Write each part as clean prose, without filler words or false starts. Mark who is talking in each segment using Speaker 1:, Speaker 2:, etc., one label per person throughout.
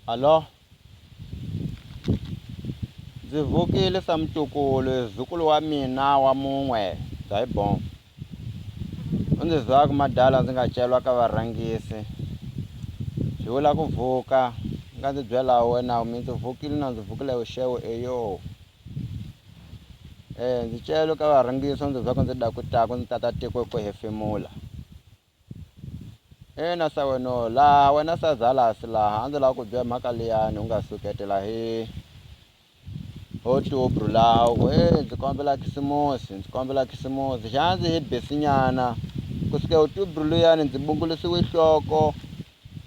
Speaker 1: Alo, ndzi vukile Samtukulu, zukulu wa mina wa mun'we Dayibong. U ndzi byaka madala ndzi nga celwa ka varhangisi. Swi vula ku vuka, nga ndzi byela wena mi ndzi vukile na ndzi vukile hi xewu eyo. Ndzi celwe ka varhangisi ndzi byaka ndzi dakutaku ndzi tata tiko ku hefemula. Na sa wena laha wena Sazalasi laha a ndzi lava ku byela mhaka liyani u nga suketela hi October laha ndzi kombela khisimusi xana ndzi hi besinyana kusuka October luyani ndzi bungulisiwe nhloko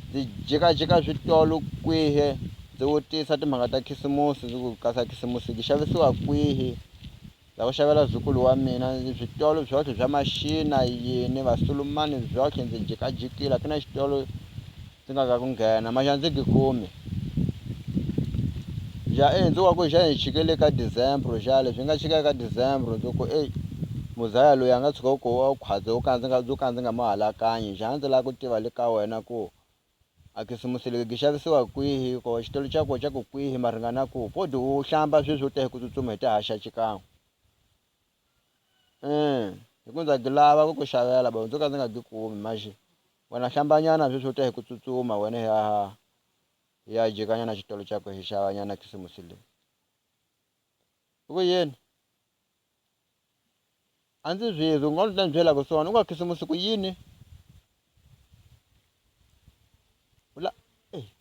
Speaker 1: ndzi jikajika switolo kwihi ndzi vutisa timhaka ta khisimusi ndzi ku kasa khisimusi yi xavisiwa kwihi la ku xavela zukulu wa mina switolo byotlhe bya maxina yini vasulumani byotlhe ndzi jikajikile ku na xitolo ndzi nga ka ku nghena maxa ndzi gikumi ndzi wa ku hi chikele ka December leswi nga chika ka December ndzi ku muzaya loyi a nga tshuka ku wa khwatsi wo ka ndzi nga mahalakanyi xana ndzi lava ku tiva le ka wena ku a khisimusi leyi yi xavisiwa kwihi ko xitolo xa ku kwihi maringana ku podi u hlamba sweswi u te hi ku tsutsuma hi tihaxa xikan'we hi ku ndza lava ku ku xavela ndzi ka ndzi nga gikumi maxi wena hlambanyana sweswi u te hi ku tsutsuma wena ya jikanyana xitolo xa ku hi xavanyana khisimusi leyi i ku yini a ndzi byeli u nga ndzi byela ku swona u nga khisimusi ku yini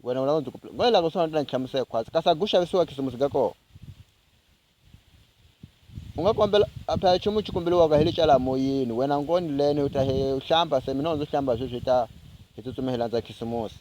Speaker 1: wena u lava ndzi ku nga lava swona ndzi hlamusela khwatsi kasi a ku xavisiwa khisimusi ka kona u nga kombela a phela nchumu xi kombeliwaka hi le cala moyeni wena ngoni lene u ta hlamba se mina ndzi hlamba sweswi hi tsutsuma hi landza khisimusi.